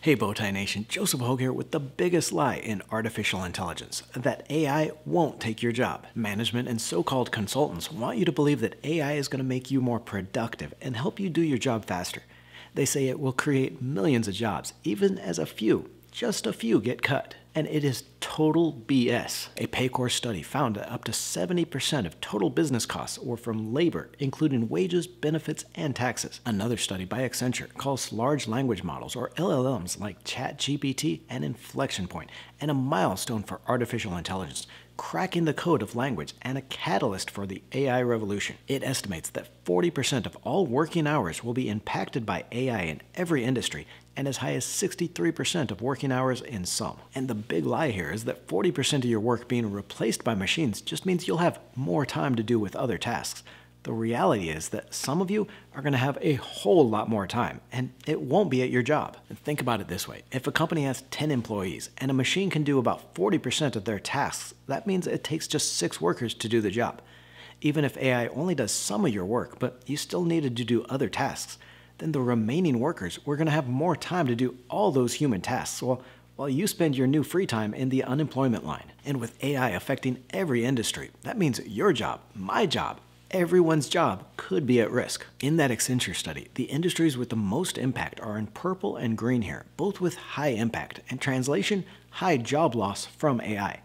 Hey Bowtie Nation, Joseph Hogue here with the biggest lie in artificial intelligence, that AI won't take your job. Management and so-called consultants want you to believe that AI is going to make you more productive and help you do your job faster. They say it will create millions of jobs, even as just a few get cut. And it is total BS. A Paycor study found that up to 70% of total business costs were from labor, including wages, benefits, and taxes. Another study by Accenture calls large language models, or LLMs, like ChatGPT an inflection point and a milestone for artificial intelligence, cracking the code of language and a catalyst for the AI revolution. It estimates that 40% of all working hours will be impacted by AI in every industry, and as high as 63% of working hours in some. And the big lie here is that 40% of your work being replaced by machines just means you'll have more time to do with other tasks. The reality is that some of you are going to have a whole lot more time, and it won't be at your job. And think about it this way. If a company has 10 employees and a machine can do about 40% of their tasks, that means it takes just 6 workers to do the job. Even if AI only does some of your work, but you still needed to do other tasks, then the remaining workers were going to have more time to do all those human tasks while you spend your new free time in the unemployment line. And with AI affecting every industry, that means your job, my job, everyone's job could be at risk. In that Accenture study, the industries with the most impact are in purple and green here, both with high impact, and translation, high job loss from AI.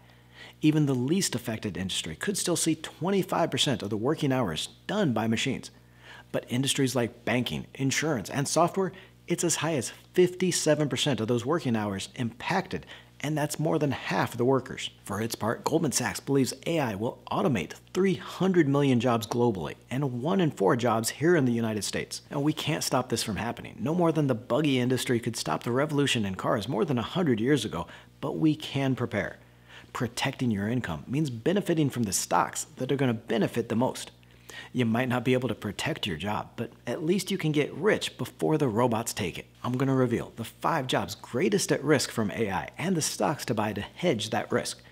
Even the least affected industry could still see 25% of the working hours done by machines. But industries like banking, insurance, and software, it's as high as 57% of those working hours impacted, and that's more than half the workers. For its part, Goldman Sachs believes AI will automate 300 million jobs globally and 1 in 4 jobs here in the United States. And we can't stop this from happening. No more than the buggy industry could stop the revolution in cars more than 100 years ago, but we can prepare. Protecting your income means benefiting from the stocks that are going to benefit the most. You might not be able to protect your job, but at least you can get rich before the robots take it. I'm going to reveal the 5 jobs greatest at risk from AI and the stocks to buy to hedge that risk.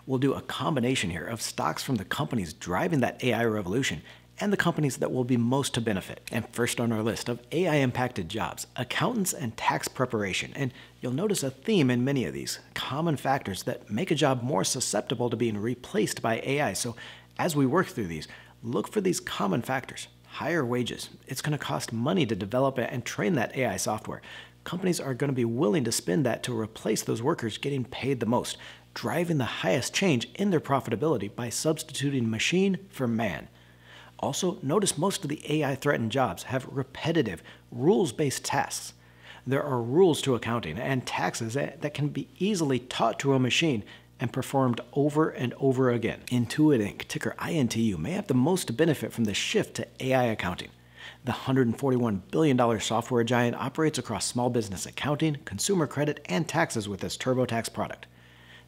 We'll do a combination here of stocks from the companies driving that AI revolution and the companies that will be most to benefit. And first on our list of AI-impacted jobs, accountants and tax preparation. And you'll notice a theme in many of these, common factors that make a job more susceptible to being replaced by AI. So as we work through these, look for these common factors. Higher wages. It's going to cost money to develop and train that AI software. Companies are going to be willing to spend that to replace those workers getting paid the most, driving the highest change in their profitability by substituting machine for man. Also, notice most of the AI-threatened jobs have repetitive, rules-based tasks. There are rules to accounting and taxes that can be easily taught to a machine and performed over and over again. Intuit Inc., ticker INTU, may have the most to benefit from the shift to AI accounting. The $141 billion software giant operates across small business accounting, consumer credit, and taxes with its TurboTax product.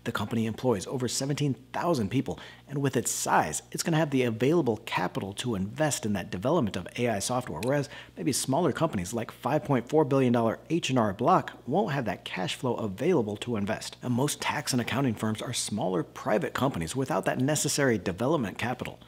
The company employs over 17,000 people, and with its size, it's going to have the available capital to invest in that development of AI software, whereas maybe smaller companies like $5.4 billion H&R Block won't have that cash flow available to invest. And most tax and accounting firms are smaller private companies without that necessary development capital.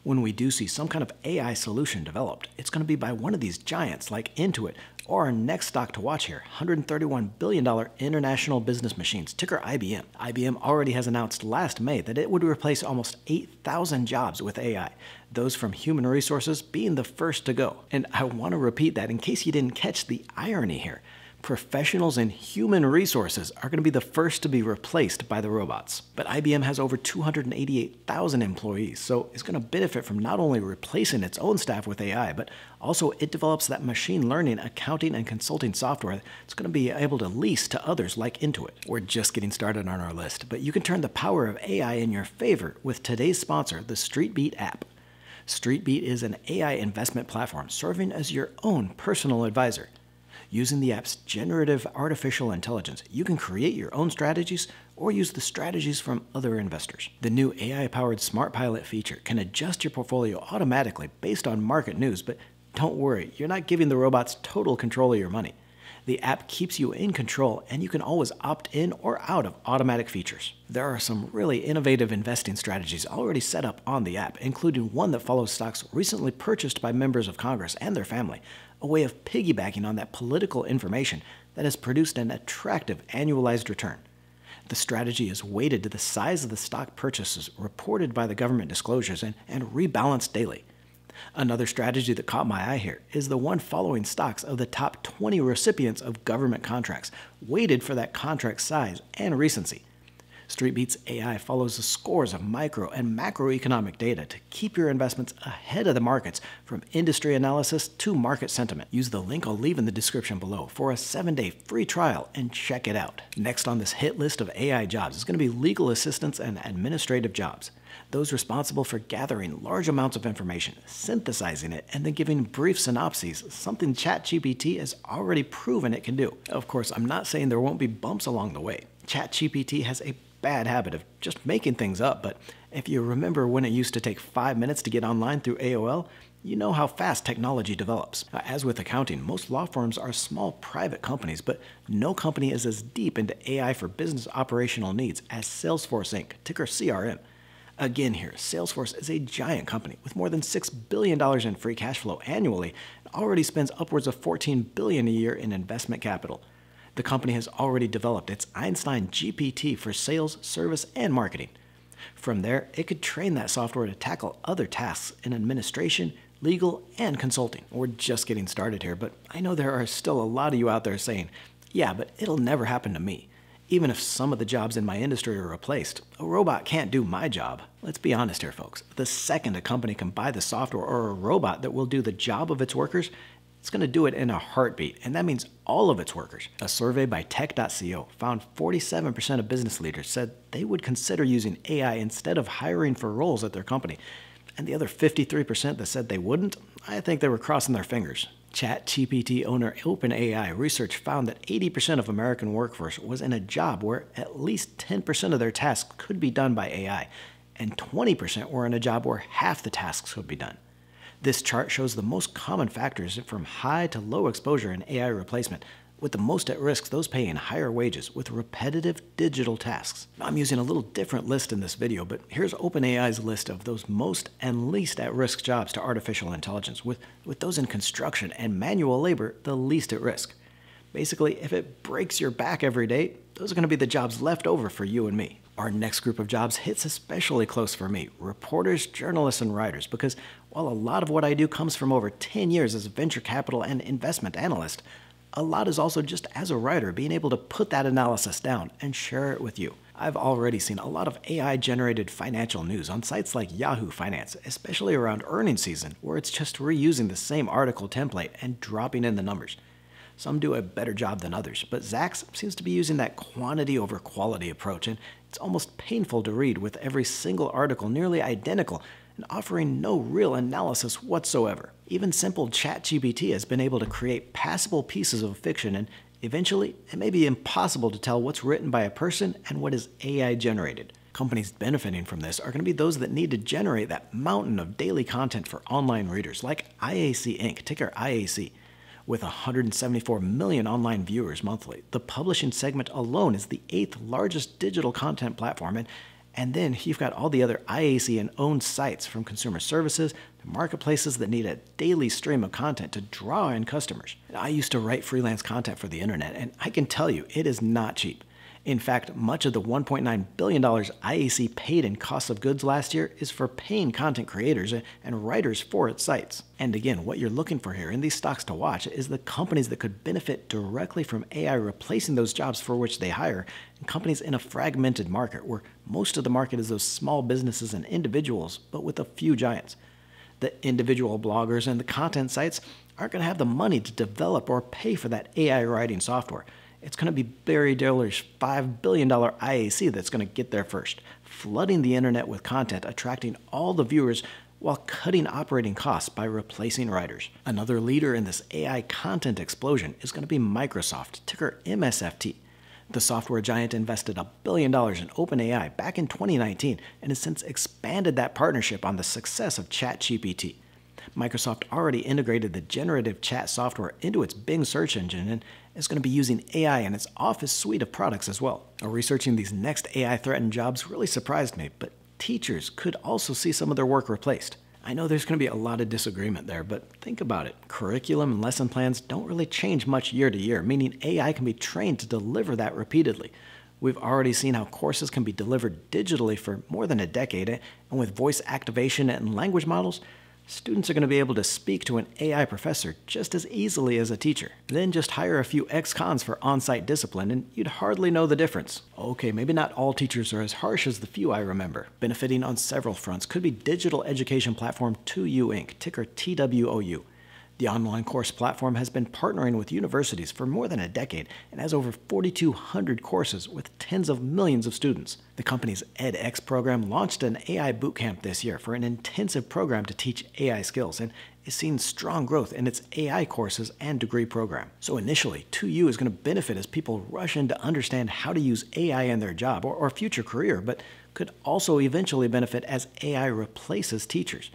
When we do see some kind of AI solution developed, it's going to be by one of these giants like Intuit, or our next stock to watch here, $131 billion International Business Machines, ticker IBM. IBM already has announced last May that it would replace almost 8,000 jobs with AI, those from human resources being the first to go. And I want to repeat that in case you didn't catch the irony here. Professionals in human resources are going to be the first to be replaced by the robots. But IBM has over 288,000 employees, so it's going to benefit from not only replacing its own staff with AI, but also it develops that machine learning, accounting, and consulting software that's going to be able to lease to others like Intuit. We're just getting started on our list, but you can turn the power of AI in your favor with today's sponsor, the StreetBeat app. StreetBeat is an AI investment platform serving as your own personal advisor. Using the app's generative artificial intelligence, you can create your own strategies or use the strategies from other investors. The new AI-powered Smart Pilot feature can adjust your portfolio automatically based on market news, but don't worry, you're not giving the robots total control of your money. The app keeps you in control, and you can always opt in or out of automatic features. There are some really innovative investing strategies already set up on the app, including one that follows stocks recently purchased by members of Congress and their family, a way of piggybacking on that political information that has produced an attractive annualized return. The strategy is weighted to the size of the stock purchases reported by the government disclosures and rebalanced daily. Another strategy that caught my eye here is the one following stocks of the top 20 recipients of government contracts, weighted for that contract size and recency. StreetBeats AI follows the scores of micro and macroeconomic data to keep your investments ahead of the markets, from industry analysis to market sentiment. Use the link I'll leave in the description below for a 7-day free trial and check it out. Next on this hit list of AI jobs is going to be legal assistants and administrative jobs. Those responsible for gathering large amounts of information, synthesizing it, and then giving brief synopses, something ChatGPT has already proven it can do. Of course, I'm not saying there won't be bumps along the way. ChatGPT has a bad habit of just making things up, but if you remember when it used to take 5 minutes to get online through AOL, you know how fast technology develops. As with accounting, most law firms are small private companies, but no company is as deep into AI for business operational needs as Salesforce Inc., ticker CRM. Again here, Salesforce is a giant company with more than $6 billion in free cash flow annually and already spends upwards of $14 billion a year in investment capital. The company has already developed its Einstein GPT for sales, service, and marketing. From there, it could train that software to tackle other tasks in administration, legal, and consulting. We're just getting started here, but I know there are still a lot of you out there saying, yeah, but it'll never happen to me. Even if some of the jobs in my industry are replaced, a robot can't do my job. Let's be honest here, folks. The second a company can buy the software or a robot that will do the job of its workers, it's going to do it in a heartbeat, and that means all of its workers. A survey by tech.co found 47% of business leaders said they would consider using AI instead of hiring for roles at their company. And the other 53% that said they wouldn't, I think they were crossing their fingers. ChatGPT owner OpenAI research found that 80% of American workforce was in a job where at least 10% of their tasks could be done by AI, and 20% were in a job where half the tasks could be done. This chart shows the most common factors from high to low exposure in AI replacement, with the most at risk those paying higher wages with repetitive digital tasks. I'm using a little different list in this video, but here's OpenAI's list of those most and least at risk jobs to artificial intelligence, with those in construction and manual labor the least at risk. Basically, if it breaks your back every day, those are going to be the jobs left over for you and me. Our next group of jobs hits especially close for me: reporters, journalists, and writers, because while a lot of what I do comes from over 10 years as a venture capital and investment analyst, a lot is also just as a writer being able to put that analysis down and share it with you. I've already seen a lot of AI-generated financial news on sites like Yahoo Finance, especially around earnings season, where it's just reusing the same article template and dropping in the numbers. Some do a better job than others, but Zacks seems to be using that quantity over quality approach, and it's almost painful to read, with every single article nearly identical and offering no real analysis whatsoever. Even simple ChatGPT has been able to create passable pieces of fiction, and eventually it may be impossible to tell what's written by a person and what is AI generated. Companies benefiting from this are going to be those that need to generate that mountain of daily content for online readers, like IAC Inc., ticker IAC. With 174 million online viewers monthly, the publishing segment alone is the 8th largest digital content platform, and then you've got all the other IAC and owned sites, from consumer services to marketplaces that need a daily stream of content to draw in customers. I used to write freelance content for the internet, and I can tell you it is not cheap. In fact, much of the $1.9 billion IAC paid in cost of goods last year is for paying content creators and writers for its sites. And again, what you're looking for here in these stocks to watch is the companies that could benefit directly from AI replacing those jobs for which they hire, and companies in a fragmented market where most of the market is those small businesses and individuals, but with a few giants. The individual bloggers and the content sites aren't going to have the money to develop or pay for that AI writing software. It's going to be Barry Diller's $5 billion IAC that's going to get there first, flooding the internet with content, attracting all the viewers while cutting operating costs by replacing writers. Another leader in this AI content explosion is going to be Microsoft, ticker MSFT. The software giant invested $1 billion in OpenAI back in 2019 and has since expanded that partnership on the success of ChatGPT. Microsoft already integrated the generative chat software into its Bing search engine and is going to be using AI in its Office suite of products as well. Researching these next AI-threatened jobs really surprised me, but teachers could also see some of their work replaced. I know there's going to be a lot of disagreement there, but think about it. Curriculum and lesson plans don't really change much year to year, meaning AI can be trained to deliver that repeatedly. We've already seen how courses can be delivered digitally for more than a decade, and with voice activation and language models, students are going to be able to speak to an AI professor just as easily as a teacher. Then just hire a few ex-cons for on-site discipline and you'd hardly know the difference. Okay, maybe not all teachers are as harsh as the few I remember. Benefiting on several fronts could be digital education platform 2U Inc., ticker TWOU. The online course platform has been partnering with universities for more than a decade and has over 4,200 courses with tens of millions of students. The company's edX program launched an AI bootcamp this year for an intensive program to teach AI skills and is seeing strong growth in its AI courses and degree program. So initially, 2U is going to benefit as people rush in to understand how to use AI in their job or future career, but could also eventually benefit as AI replaces teachers.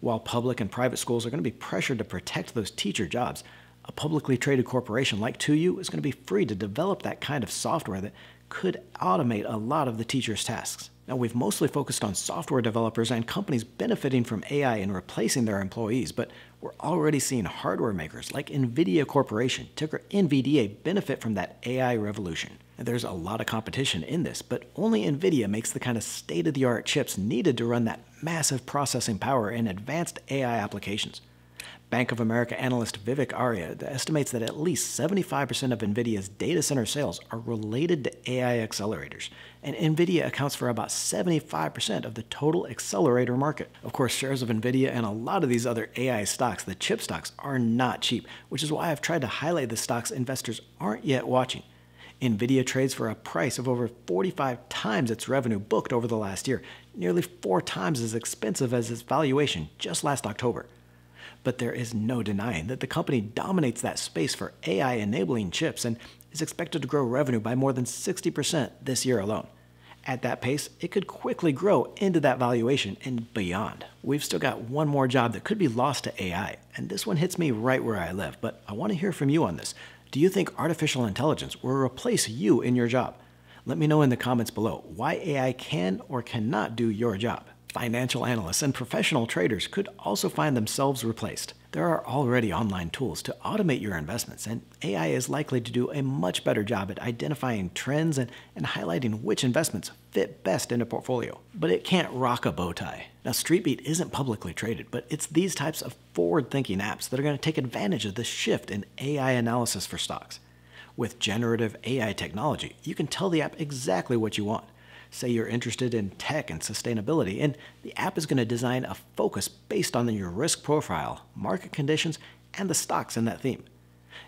While public and private schools are going to be pressured to protect those teacher jobs, a publicly traded corporation like 2U is going to be free to develop that kind of software that could automate a lot of the teachers' tasks. Now, we've mostly focused on software developers and companies benefiting from AI and replacing their employees, but we're already seeing hardware makers like NVIDIA Corporation, ticker NVDA, benefit from that AI revolution. And there's a lot of competition in this, but only NVIDIA makes the kind of state-of-the-art chips needed to run that massive processing power in advanced AI applications. Bank of America analyst Vivek Arya estimates that at least 75% of NVIDIA's data center sales are related to AI accelerators, and NVIDIA accounts for about 75% of the total accelerator market. Of course, shares of NVIDIA and a lot of these other AI stocks, the chip stocks, are not cheap, which is why I've tried to highlight the stocks investors aren't yet watching. NVIDIA trades for a price of over 45 times its revenue booked over the last year, nearly 4 times as expensive as its valuation just last October. But there is no denying that the company dominates that space for AI-enabling chips and is expected to grow revenue by more than 60% this year alone. At that pace, it could quickly grow into that valuation and beyond. We've still got one more job that could be lost to AI, and this one hits me right where I live, but I want to hear from you on this. Do you think artificial intelligence will replace you in your job? Let me know in the comments below why AI can or cannot do your job. Financial analysts and professional traders could also find themselves replaced. There are already online tools to automate your investments, and AI is likely to do a much better job at identifying trends and highlighting which investments fit best in a portfolio. But it can't rock a bow tie. Now, StreetBeat isn't publicly traded, but it's these types of forward-thinking apps that are going to take advantage of this shift in AI analysis for stocks. With generative AI technology, you can tell the app exactly what you want. Say you're interested in tech and sustainability, and the app is going to design a focus based on your risk profile, market conditions, and the stocks in that theme.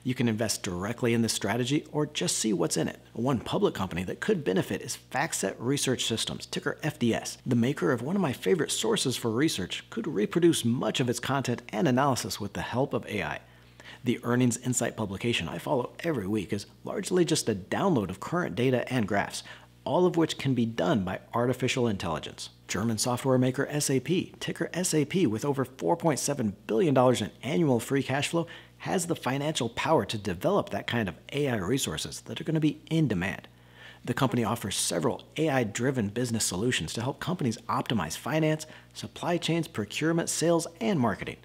You can invest directly in this strategy or just see what's in it. One public company that could benefit is FactSet Research Systems, ticker FDS. The maker of one of my favorite sources for research could reproduce much of its content and analysis with the help of AI. The Earnings Insight publication I follow every week is largely just a download of current data and graphs, all of which can be done by artificial intelligence. German software maker SAP, ticker SAP, with over $4.7 billion in annual free cash flow, has the financial power to develop that kind of AI resources that are going to be in demand. The company offers several AI-driven business solutions to help companies optimize finance, supply chains, procurement, sales, and marketing.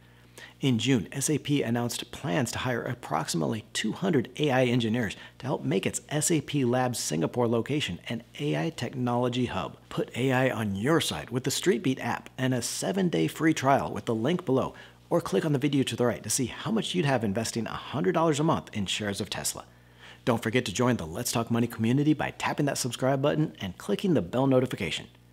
In June, SAP announced plans to hire approximately 200 AI engineers to help make its SAP Labs Singapore location an AI technology hub. Put AI on your side with the StreetBeat app and a 7-day free trial with the link below, or click on the video to the right to see how much you'd have investing $100 a month in shares of Tesla. Don't forget to join the Let's Talk Money community by tapping that subscribe button and clicking the bell notification.